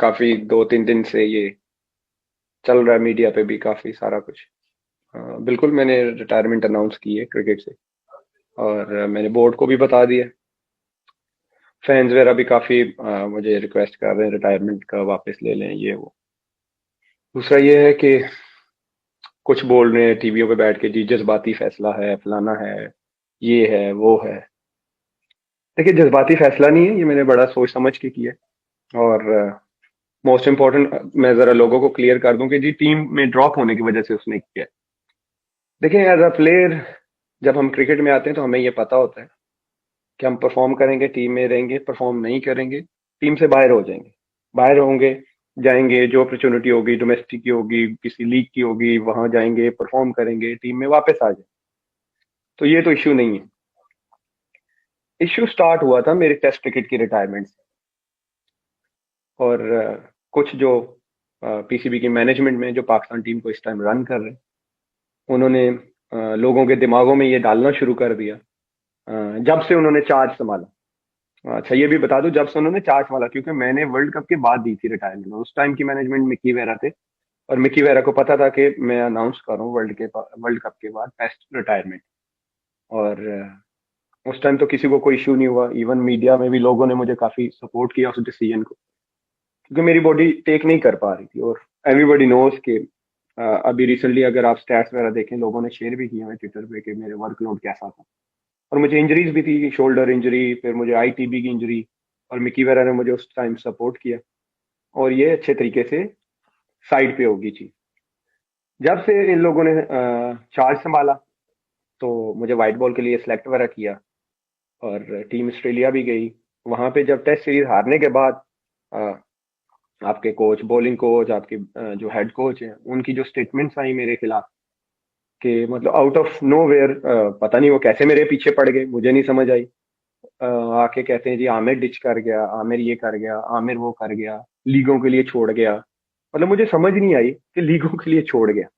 काफी 2-3 दिन से ये चल रहा है मीडिया पे भी काफी सारा कुछ। बिल्कुल मैंने रिटायरमेंट अनाउंस की है क्रिकेट से। और मैंने बोर्ड को भी बता दिया। फैंस वगैरह भी काफी मुझे रिक्वेस्ट कर रहे हैं रिटायरमेंट का वापस ले लें ये वो। दूसरा ये है कि कुछ बोल रहे हैं टीवियों पे बैठ के जी जज्बाती फैसला है फलाना है ये है वो है। देखिए जज्बाती फैसला नहीं है, ये मैंने बड़ा सोच समझ के किया है। और मोस्ट इम्पोर्टेंट मैं जरा लोगों को क्लियर कर दूं कि जी टीम में ड्रॉप होने की वजह से उसने किया है। देखिए एज अ प्लेयर जब हम क्रिकेट में आते हैं तो हमें ये पता होता है कि हम परफॉर्म करेंगे टीम में रहेंगे, परफॉर्म नहीं करेंगे टीम से बाहर हो जाएंगे। बाहर होंगे, जाएंगे, जो अपॉर्चुनिटी होगी डोमेस्टिक की होगी किसी लीग की होगी वहां जाएंगे परफॉर्म करेंगे टीम में वापस आ जाए। तो ये तो इश्यू नहीं है। इश्यू स्टार्ट हुआ था मेरे टेस्ट क्रिकेट की रिटायरमेंट से। और कुछ जो पीसीबी की मैनेजमेंट में जो पाकिस्तान टीम को इस टाइम रन कर रहे हैं उन्होंने लोगों के दिमागों में ये डालना शुरू कर दिया जब से उन्होंने चार्ज संभाला। अच्छा ये भी बता दूं जब से उन्होंने चार्ज संभाला, क्योंकि मैंने वर्ल्ड कप के बाद दी थी रिटायरमेंट। उस टाइम की मैनेजमेंट मिकी वेरा थे और मिकी वेरा को पता था कि मैं अनाउंस कर रहा हूँ वर्ल्ड कप के बाद टेस्ट रिटायरमेंट। और उस टाइम तो किसी को कोई इशू नहीं हुआ, इवन मीडिया में भी लोगों ने मुझे काफी सपोर्ट किया उस डिसीजन को, क्योंकि मेरी बॉडी टेक नहीं कर पा रही थी। और एवरीबॉडी नोज के अभी रिसेंटली अगर आप स्टैट्स वगैरह देखें लोगों ने शेयर भी किए हैं ट्विटर पे कि मेरे वर्कलोड कैसा था। और मुझे इंजरीज भी थी, शोल्डर इंजरी, फिर मुझे आईटीबी की इंजरी। और मिकी वेरा ने मुझे उस टाइम सपोर्ट किया और ये अच्छे तरीके से साइड पे होगी चीज। जब से इन लोगों ने चार्ज संभाला तो मुझे व्हाइट बॉल के लिए सिलेक्ट वगैरह किया और टीम ऑस्ट्रेलिया भी गई। वहां पे जब टेस्ट सीरीज हारने के बाद अ, आपके कोच, बॉलिंग कोच, आपके जो हेड कोच हैं, उनकी जो स्टेटमेंट्स आई मेरे खिलाफ कि मतलब आउट ऑफ नो वेयर, पता नहीं वो कैसे मेरे पीछे पड़ गए, मुझे नहीं समझ आई। आके कहते हैं जी आमिर डिच कर गया, आमिर ये कर गया, आमिर वो कर गया, लीगों के लिए छोड़ गया। मतलब मुझे समझ नहीं आई कि लीगों के लिए छोड़ गया।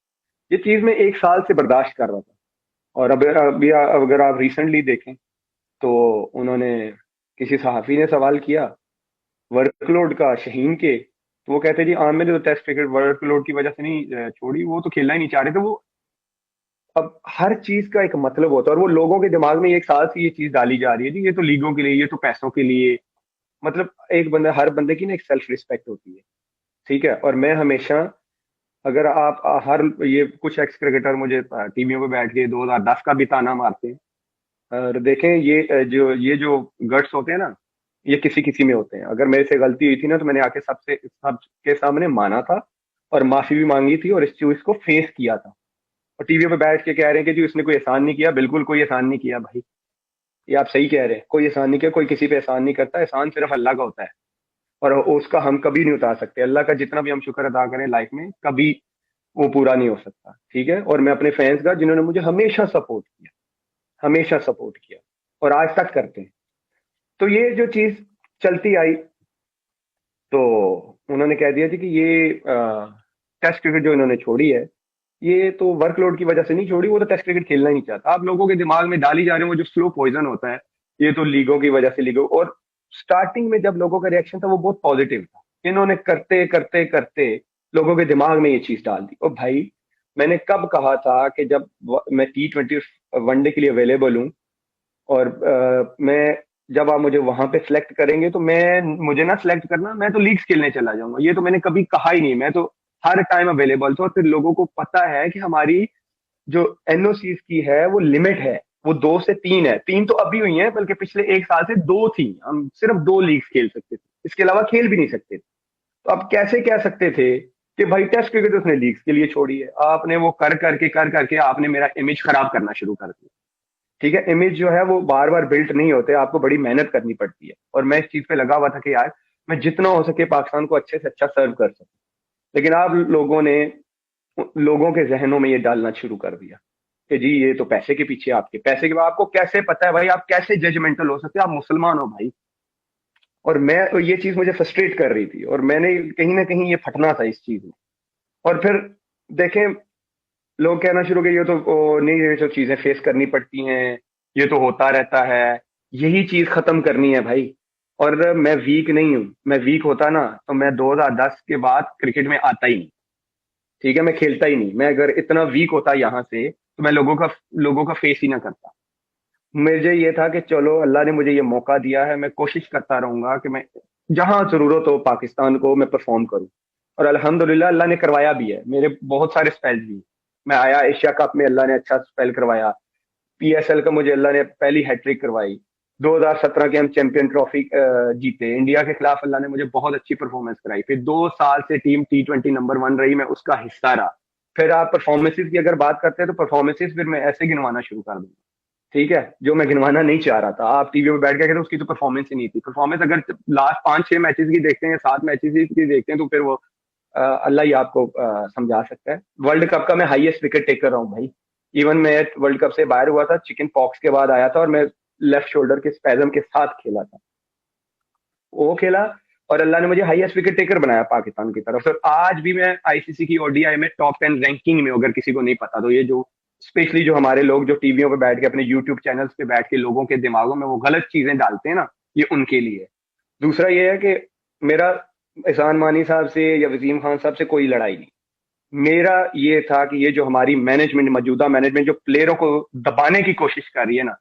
ये चीज मैं 1 साल से बर्दाश्त कर रहा था। और अब अभी अगर आप रिसेंटली देखें तो उन्होंने, किसी सहाफी ने सवाल किया वर्कलोड का शहीन के, तो वो कहते जी आमिर ने तो टेस्ट क्रिकेट वर्कलोड की वजह से नहीं छोड़ी, वो तो खेलना ही नहीं चाह रहे थे वो। अब हर चीज का एक मतलब होता है और वो लोगों के दिमाग में 1 साल से ये चीज डाली जा रही है जी ये तो लीगों के लिए, ये तो पैसों के लिए। मतलब एक बंदा, हर बंदे की ना एक सेल्फ रिस्पेक्ट होती है। ठीक है। और मैं हमेशा, अगर आप हर ये कुछ एक्स क्रिकेटर मुझे टीवियों पे बैठ के 2010 का भी ताना मारते हैं। और देखें ये जो गट्स होते हैं ना, ये किसी किसी में होते हैं। अगर मेरे से गलती हुई थी ना तो मैंने आके सबसे सबके सामने माना था और माफी भी मांगी थी और इस चीज को फेस किया था। और टीवी पे बैठ के कह रहे हैं कि जी उसने कोई एहसान नहीं किया, बिल्कुल कोई एहसान नहीं किया भाई। ये आप सही कह रहे हैं, कोई एहसान नहीं किया, कोई किसी पे एहसान नहीं करता, एहसान सिर्फ अल्लाह का होता है। और उसका हम कभी नहीं उतार सकते, अल्लाह का जितना भी हम शुक्र अदा करें लाइफ में कभी वो पूरा नहीं हो सकता। ठीक है। और मैं अपने फैंस का, जिन्होंने मुझे हमेशा सपोर्ट किया, हमेशा सपोर्ट किया और आज तक करते हैं, तो ये जो चीज चलती आई तो उन्होंने कह दिया थी कि ये टेस्ट क्रिकेट जो इन्होंने छोड़ी है ये तो वर्कलोड की वजह से नहीं छोड़ी, वो तो टेस्ट क्रिकेट खेलना ही नहीं चाहता। आप लोगों के दिमाग में डाली जा रहे हो वो जो स्लो पॉइजन होता है, ये तो लीगों की वजह से लीगों। और स्टार्टिंग में जब लोगों का रिएक्शन था वो बहुत पॉजिटिव था, इन्होंने करते करते करते लोगों के दिमाग में ये चीज डाल दी। और भाई मैंने कब कहा था कि जब मैं T20 वनडे के लिए अवेलेबल हूँ और मैं, जब आप मुझे वहां पे सिलेक्ट करेंगे तो मैं, मुझे ना सिलेक्ट करना, मैं तो लीग्स खेलने चला जाऊंगा, ये तो मैंने कभी कहा ही नहीं। मैं तो हर टाइम अवेलेबल था। और फिर लोगों को पता है कि हमारी जो एनओसीज की है वो लिमिट है, वो 2 से 3 है। 3 तो अभी हुई है, बल्कि पिछले 1 साल से 2 थी। हम सिर्फ 2 लीग्स खेल सकते थे, इसके अलावा खेल भी नहीं सकते थे। तो आप कैसे कह सकते थे कि भाई टेस्ट क्रिकेट उसने लीग्स के लिए छोड़ी है? आपने वो कर करके आपने मेरा इमेज खराब करना शुरू कर दिया। ठीक है। इमेज जो है वो बार बार बिल्ट नहीं होते, आपको बड़ी मेहनत करनी पड़ती है। और मैं इस चीज पे लगा हुआ था कि यार मैं जितना हो सके पाकिस्तान को अच्छे से अच्छा सर्व कर सकूं। लेकिन आप लोगों ने, लोगों के जहनों में ये डालना शुरू कर दिया कि जी ये तो पैसे के पीछे, आपके पैसे के बाद आपको कैसे पता है भाई, आप कैसे जजमेंटल हो सकते हैं? आप मुसलमान हो भाई। और मैं तो, ये चीज मुझे फ्रस्ट्रेट कर रही थी और मैंने कहीं ना कहीं ये फटना था इस चीज में। और फिर देखें, लोग कहना शुरू किए ये तो नहीं, ये सब चीजें फेस करनी पड़ती हैं, ये तो होता रहता है, यही चीज खत्म करनी है भाई। और मैं वीक नहीं हूँ। मैं वीक होता ना तो मैं 2010 के बाद क्रिकेट में आता ही नहीं। ठीक है, मैं खेलता ही नहीं। मैं अगर इतना वीक होता यहाँ से तो मैं लोगों का फेस ही ना करता। मुझे ये था कि चलो अल्लाह ने मुझे ये मौका दिया है, मैं कोशिश करता रहूंगा कि मैं जहां जरूरत हो पाकिस्तान को मैं परफॉर्म करूं। और अल्हम्दुलिल्लाह अल्लाह ने करवाया भी है। मेरे बहुत सारे स्पेल्स भी। मैं आया एशिया कप में, अल्लाह ने अच्छा स्पेल करवाया। पीएसएल का मुझे अल्लाह ने पहली हैट्रिक करवाई। 2017 के हम चैंपियन ट्रॉफी जीते इंडिया के खिलाफ। अल्लाह ने मुझे बहुत अच्छी परफॉर्मेंस कराई। फिर 2 साल से टीम T20 नंबर 1 रही, मैं उसका हिस्सा रहा। फिर आप परफॉर्मेंसेज की अगर बात करते हैं तो परफॉर्मेंसेज फिर मैं ऐसे गिनवाना शुरू कर दूंगा। ठीक है, जो मैं गिनवाना नहीं चाह रहा था। आप टीवी पे बैठ के कहते उसकी तो परफॉर्मेंस ही नहीं थी। परफॉर्मेंस अगर लास्ट 5-6 मैचेस की देखते हैं, 7 मैचेस की देखते हैं, तो फिर वो अल्लाह ही आपको समझा सकता है। वर्ल्ड कप का मैं हाईएस्ट विकेट टेकर रहा हूँ भाई। इवन मैं वर्ल्ड कप से बाहर हुआ था, चिकन पॉक्स के बाद आया था, और मैं लेफ्ट शोल्डर के स्पैज्म के साथ खेला था। वो खेला और अल्लाह ने मुझे हाईएस्ट विकेट टेकर बनाया पाकिस्तान की तरफ से। और आज भी मैं आईसीसी की ओडीआई में टॉप 10 रैंकिंग में, अगर किसी को नहीं पता तो ये जो स्पेशली जो हमारे लोग जो टीवियों पे बैठ के अपने यूट्यूब चैनल्स पे बैठ के लोगों के दिमागों में वो गलत चीजें डालते हैं ना, ये उनके लिए है। दूसरा ये है कि मेरा एहसान मानी साहब से या वसीम खान साहब से कोई लड़ाई नहीं। मेरा ये था कि ये जो हमारी मैनेजमेंट, मौजूदा मैनेजमेंट जो प्लेयरों को दबाने की कोशिश कर रही है ना,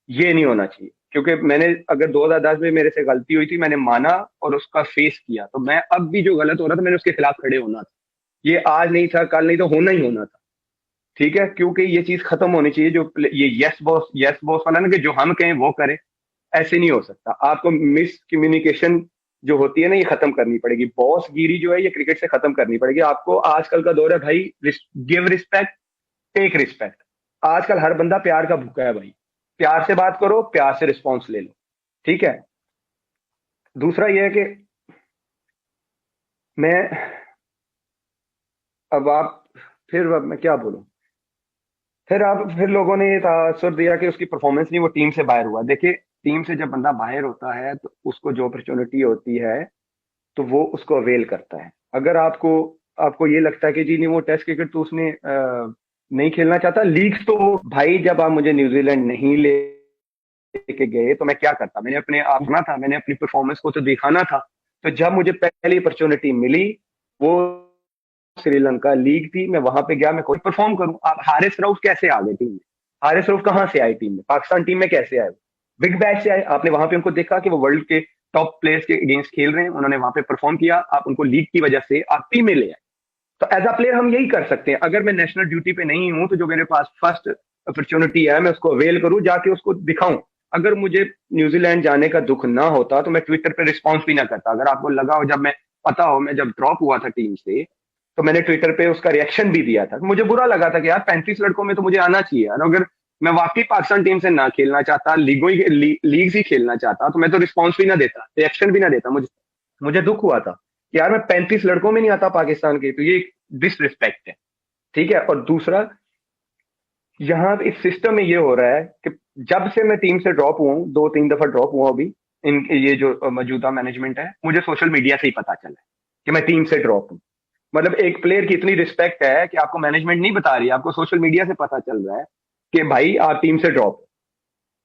ये नहीं होना चाहिए। क्योंकि मैंने अगर 2010 में मेरे से गलती हुई थी, मैंने माना और उसका फेस किया, तो मैं अब भी जो गलत हो रहा था मैंने उसके खिलाफ खड़े होना था। ये आज नहीं था, कल नहीं, तो होना ही होना था। ठीक है, क्योंकि ये चीज खत्म होनी चाहिए। जो ये यस बॉस वाला ना, कि जो हम कहें वो करे, ऐसे नहीं हो सकता। आपको मिस कम्युनिकेशन जो होती है ना, ये खत्म करनी पड़ेगी। बॉस गिरी जो है ये क्रिकेट से खत्म करनी पड़ेगी आपको। आजकल का दौर है भाई, गिव रिस्पेक्ट, टेक रिस्पेक्ट। आजकल हर बंदा प्यार का भूखा है भाई। प्यार से बात करो, प्यार से रिस्पॉन्स ले लो। ठीक है। दूसरा यह है कि मैं, अब आप, फिर अब मैं क्या बोलूं। फिर लोगों ने ये तासुर दिया कि उसकी परफॉर्मेंस नहीं, वो टीम से बाहर हुआ। देखिए, टीम से जब बंदा बाहर होता है तो उसको जो अपॉर्चुनिटी होती है तो वो उसको अवेल करता है। अगर आपको आपको ये लगता है कि जी नहीं, वो टेस्ट क्रिकेट तो उसने नहीं खेलना चाहता, लीग्स तो भाई, जब आप मुझे न्यूजीलैंड नहीं लेके गए तो मैं क्या करता। मैंने अपने आप सुना था, मैंने अपनी परफॉर्मेंस को तो दिखाना था। तो जब मुझे पहली अपॉर्चुनिटी मिली, वो श्रीलंका लीग थी, मैं वहां पे गया, मैं कोई परफॉर्म करूं। आप हारिस रऊफ कैसे आ गए टीम में? हारिस रऊफ कहां से आए टीम में? पाकिस्तान टीम में कैसे आए? बिग बैश से आए। आपने वहां पे उनको देखा कि वो वर्ल्ड के टॉप प्लेयर्स के अगेंस्ट खेल रहे हैं, उन्होंने वहां पे परफॉर्म किया, आप उनको लीग की वजह से आप टीम में ले आए। तो एज अ प्लेयर हम यही कर सकते हैं। अगर मैं नेशनल ड्यूटी पे नहीं हूं तो जो मेरे पास फर्स्ट अपॉर्चुनिटी है, मैं उसको अवेल करूं, जाके उसको दिखाऊं। अगर मुझे न्यूजीलैंड जाने का दुख ना होता तो मैं ट्विटर पे रिस्पॉन्स भी ना करता। अगर आपको लगा हो, जब मैं, पता हो, मैं जब ड्रॉप हुआ था टीम से, तो मैंने ट्विटर पे उसका रिएक्शन भी दिया था। मुझे बुरा लगा था कि यार 35 लड़कों में तो मुझे आना चाहिए। और अगर मैं वाकई पाकिस्तान टीम से ना खेलना चाहता, लीग ही खेलना चाहता, तो मैं तो रिस्पॉन्स भी ना देता, रिएक्शन भी ना देता। मुझे मुझे दुख हुआ था कि यार मैं 35 लड़कों में नहीं आता पाकिस्तान के, तो ये डिसरिस्पेक्ट है। ठीक है। और दूसरा, यहाँ इस सिस्टम में ये हो रहा है कि जब से मैं टीम से ड्रॉप हुआ हूँ, 2-3 दफा ड्रॉप हुआ अभी, इन ये जो मौजूदा मैनेजमेंट है, मुझे सोशल मीडिया से ही पता चला है कि मैं टीम से ड्रॉप हूँ। मतलब एक प्लेयर की इतनी रिस्पेक्ट है कि आपको मैनेजमेंट नहीं बता रही, आपको सोशल मीडिया से पता चल रहा है कि भाई आप टीम से ड्रॉप।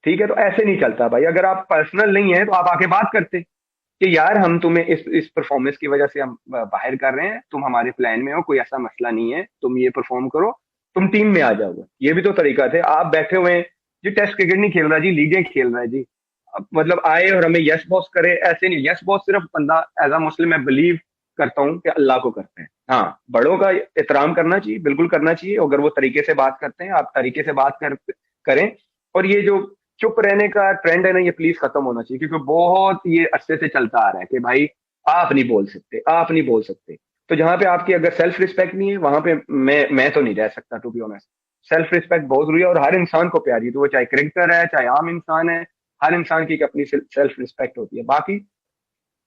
ठीक है, तो ऐसे नहीं चलता भाई। अगर आप पर्सनल नहीं है तो आप आके बात करते कि यार हम तुम्हें इस परफॉर्मेंस की वजह से हम बाहर कर रहे हैं, तुम हमारे प्लान में हो, कोई ऐसा मसला नहीं है, तुम ये परफॉर्म करो, तुम टीम में आ जाओगे। ये भी तो तरीका थे। आप बैठे हुए हैं जी, टेस्ट क्रिकेट नहीं खेल रहा जी, लीगें खेल रहा है जी। मतलब आए और हमें यस बॉस करे, ऐसे नहीं। यस बॉस सिर्फ बंदा, एज अ मुस्लिम मैं बिलीव करता हूँ कि अल्लाह को करते हैं। हाँ, बड़ों का एहतराम करना चाहिए, बिल्कुल करना चाहिए। अगर वो तरीके से बात करते हैं, आप तरीके से बात करें। और ये जो चुप रहने का ट्रेंड है ना, ये प्लीज खत्म होना चाहिए। क्योंकि बहुत ये अरसे से चलता आ रहा है कि भाई आप नहीं बोल सकते, आप नहीं बोल सकते। तो जहां पे आपकी अगर सेल्फ रिस्पेक्ट नहीं है, वहां पे मैं तो नहीं रह सकता, to be honest. Self respect बहुत जरूरी है, और हर इंसान को प्यारी है, तो वो चाहे क्रिकेटर है, चाहे आम इंसान है। हर इंसान की एक अपनी सेल्फ रिस्पेक्ट होती है। बाकी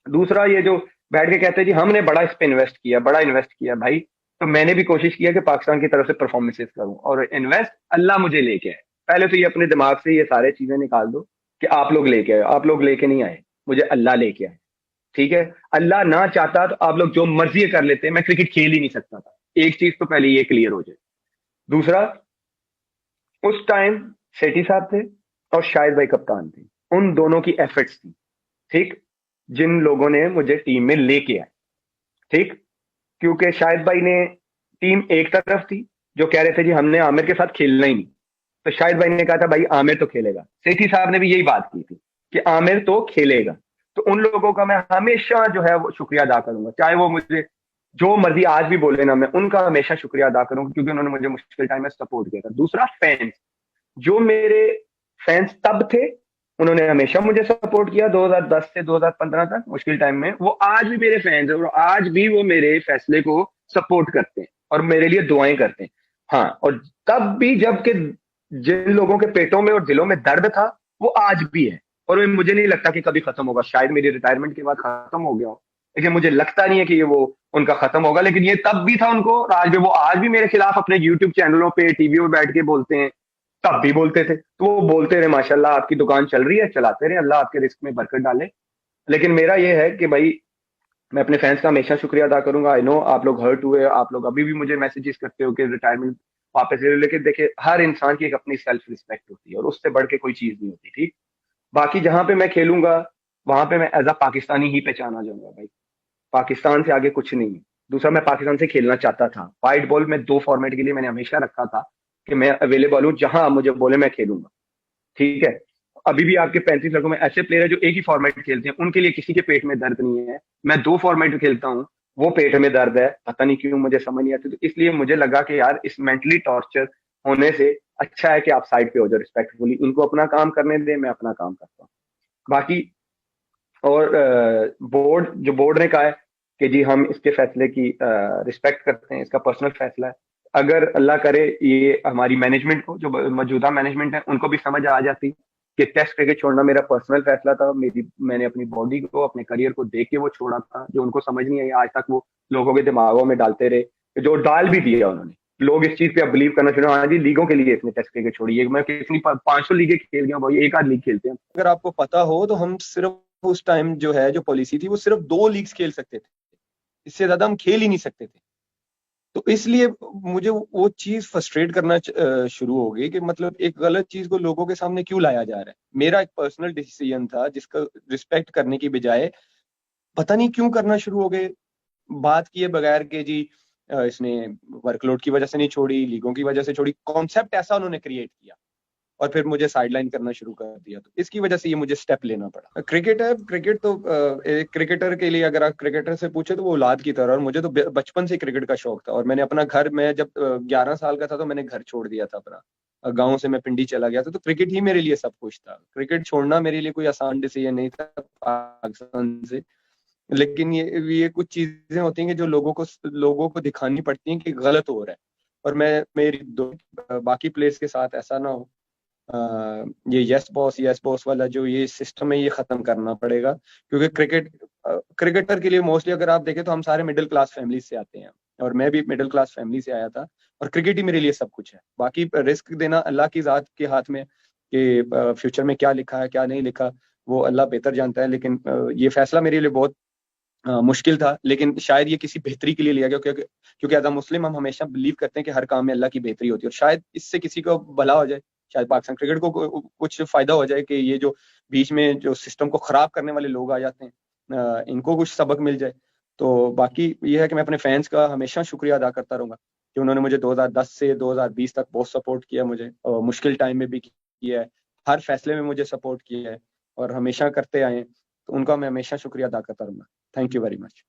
दूसरा, ये जो बैठ के कहते हैं जी हमने बड़ा इस पे इन्वेस्ट किया, बड़ा इन्वेस्ट किया भाई, तो मैंने भी कोशिश किया कि पाकिस्तान की तरफ से परफॉर्मेंसेस करूं। और इन्वेस्ट अल्लाह मुझे लेके आए। पहले तो ये अपने दिमाग से ये सारे चीजें निकाल दो कि आप लोग लेके आए। आप लोग लेके नहीं आए, मुझे अल्लाह लेके आए। ठीक है। अल्लाह ना चाहता तो आप लोग जो मर्जी कर लेते, मैं क्रिकेट खेल ही नहीं सकता था। एक चीज तो पहले ये क्लियर हो जाए। दूसरा, उस टाइम सेठी साहब थे और शाहिद भाई कप्तान थे, उन दोनों की एफर्ट्स थी। ठीक। जिन लोगों ने मुझे टीम में लेके आए, ठीक। क्योंकि शाहिद भाई ने, टीम एक तरफ थी जो कह रहे थे जी हमने आमिर के साथ खेलना ही नहीं, तो शाहिद भाई ने कहा था भाई आमिर तो खेलेगा। सेठी साहब ने भी यही बात की थी कि आमिर तो खेलेगा। तो उन लोगों का मैं हमेशा जो है वो शुक्रिया अदा करूंगा, चाहे वो मुझे जो मर्जी आज भी बोले ना, मैं उनका हमेशा शुक्रिया अदा करूंगा, क्योंकि उन्होंने मुझे मुश्किल टाइम में सपोर्ट किया था। दूसरा, फैंस, जो मेरे फैंस तब थे, उन्होंने हमेशा मुझे सपोर्ट किया 2010 से 2015 तक मुश्किल टाइम में, वो आज भी मेरे फैंस हैं और आज भी वो मेरे फैसले को सपोर्ट करते हैं और मेरे लिए दुआएं करते हैं। हाँ, और तब भी जबकि जिन लोगों के पेटों में और दिलों में दर्द था, वो आज भी है, और वो मुझे नहीं लगता कि कभी खत्म होगा। शायद मेरी रिटायरमेंट के बाद खत्म हो गया हो, लेकिन मुझे लगता नहीं है कि ये वो उनका खत्म होगा। लेकिन ये तब भी था उनको, और आज भी वो आज भी मेरे खिलाफ अपने यूट्यूब चैनलों पे, टीवी पे बैठ के बोलते हैं, तब भी बोलते थे। तो वो बोलते रहे, माशाल्लाह आपकी दुकान चल रही है, चलाते रहे, अल्लाह आपके रिस्क में बरकत डाले। लेकिन मेरा ये है कि भाई मैं अपने फैंस का हमेशा शुक्रिया अदा करूंगा। आई नो आप लोग हर्ट हुए, आप लोग अभी भी मुझे मैसेजेस करते हो कि रिटायरमेंट वापस ले लो, लेकिन देखिए हर इंसान की एक अपनी सेल्फ रिस्पेक्ट होती है और उससे बढ़ के कोई चीज नहीं होती, ठीक। बाकी जहां पे मैं खेलूंगा वहां पे मैं एज अ पाकिस्तानी ही पहचाना जाऊंगा भाई, पाकिस्तान से आगे कुछ नहीं है। दूसरा, मैं पाकिस्तान से खेलना चाहता था, वाइट बॉल में 2 फॉर्मेट के लिए मैंने हमेशा रखा था कि मैं अवेलेबल हूँ, जहां आप मुझे बोले मैं खेलूंगा, ठीक है। अभी भी आपके 35 लड़कों में ऐसे प्लेयर है जो एक ही फॉर्मेट खेलते हैं, उनके लिए किसी के पेट में दर्द नहीं है। मैं 2 फॉर्मेट खेलता हूँ, वो पेट में दर्द है, पता नहीं क्यों, मुझे समझ नहीं आती। तो इसलिए मुझे लगा कि यार इस मेंटली टॉर्चर होने से अच्छा है कि आप साइड पे हो जाओ रिस्पेक्टफुली, इनको अपना काम करने दें, मैं अपना काम करता हूँ। बाकी, और बोर्ड, जो बोर्ड ने कहा है कि जी हम इसके फैसले की रिस्पेक्ट करते हैं, इसका पर्सनल फैसला है। अगर अल्लाह करे ये हमारी मैनेजमेंट को, जो मौजूदा मैनेजमेंट है, उनको भी समझ आ जाती कि टेस्ट क्रिकेट छोड़ना मेरा पर्सनल फैसला था, मेरी, मैंने अपनी बॉडी को, अपने करियर को देख के वो छोड़ा था, जो उनको समझ नहीं आई आज तक वो लोगों के दिमागों में डालते रहे, जो डाल भी दिया उन्होंने। लोग इस चीज पे अब बिलीव करना शुरू, हाँ जी लीगों के लिए इसने टेस्ट क्रिकेट छोड़ी है, मैं कितनी 500 लीगें खेल गया भाई, एक आध लीग खेलते हैं। अगर आपको पता हो तो हम सिर्फ उस टाइम जो है, जो पॉलिसी थी, वो सिर्फ 2 लीग्स खेल सकते थे, इससे ज्यादा हम खेल ही नहीं सकते थे। तो इसलिए मुझे वो चीज फ्रस्ट्रेट करना शुरू हो गई कि मतलब एक गलत चीज को लोगों के सामने क्यों लाया जा रहा है। मेरा एक पर्सनल डिसीजन था जिसका रिस्पेक्ट करने की बजाय पता नहीं क्यों करना शुरू हो गए, बात किए बगैर के जी इसने वर्कलोड की वजह से नहीं छोड़ी, लीगों की वजह से छोड़ी, कॉन्सेप्ट ऐसा उन्होंने क्रिएट किया और फिर मुझे साइडलाइन करना शुरू कर दिया। तो इसकी वजह से ये मुझे स्टेप लेना पड़ा। क्रिकेट है, क्रिकेट तो एक क्रिकेटर के लिए, अगर आप क्रिकेटर से पूछे तो वो औलाद की तरह, और मुझे तो बचपन से क्रिकेट का शौक था। और मैंने अपना घर, मैं जब 11 साल का था तो मैंने घर छोड़ दिया था अपना, गाँव से मैं पिंडी चला गया था। तो क्रिकेट ही मेरे लिए सब कुछ था। क्रिकेट छोड़ना मेरे लिए कोई आसान डिसीजन नहीं था पाकिस्तान से। लेकिन ये कुछ चीजें होती हैं कि जो लोगों को दिखानी पड़ती हैं कि गलत हो रहा है। और मैं मेरी बाकी प्लेयर्स के साथ ऐसा ना हो। ये यस बॉस वाला जो ये सिस्टम है, ये खत्म करना पड़ेगा। क्योंकि क्रिकेटर के लिए मोस्टली अगर आप देखें तो हम सारे मिडिल क्लास फैमिली से आते हैं, और मैं भी मिडिल क्लास फैमिली से आया था। और क्रिकेट ही मेरे लिए सब कुछ है। बाकी रिस्क देना अल्लाह की जात के हाथ में, कि फ्यूचर में क्या लिखा है क्या नहीं लिखा, वो अल्लाह बेहतर जानता है। लेकिन ये फैसला मेरे लिए बहुत मुश्किल था, लेकिन शायद ये किसी बेहतरी के लिए लिया गया। क्योंकि एज अ मुस्लिम हम हमेशा बिलीव करते हैं कि हर काम में अल्लाह की बेहतरी होती है, और शायद इससे किसी को भला हो जाए, शायद पाकिस्तान क्रिकेट को कुछ फायदा हो जाए, कि ये जो बीच में जो सिस्टम को खराब करने वाले लोग आ जाते हैं, इनको कुछ सबक मिल जाए। तो बाकी ये है कि मैं अपने फैंस का हमेशा शुक्रिया अदा करता रहूंगा कि उन्होंने मुझे 2010 से 2020 तक बहुत सपोर्ट किया, मुझे और मुश्किल टाइम में भी किया है, हर फैसले में मुझे सपोर्ट किया है और हमेशा करते आए हैं। तो उनका मैं हमेशा शुक्रिया अदा करता रहूंगा। Thank you very much.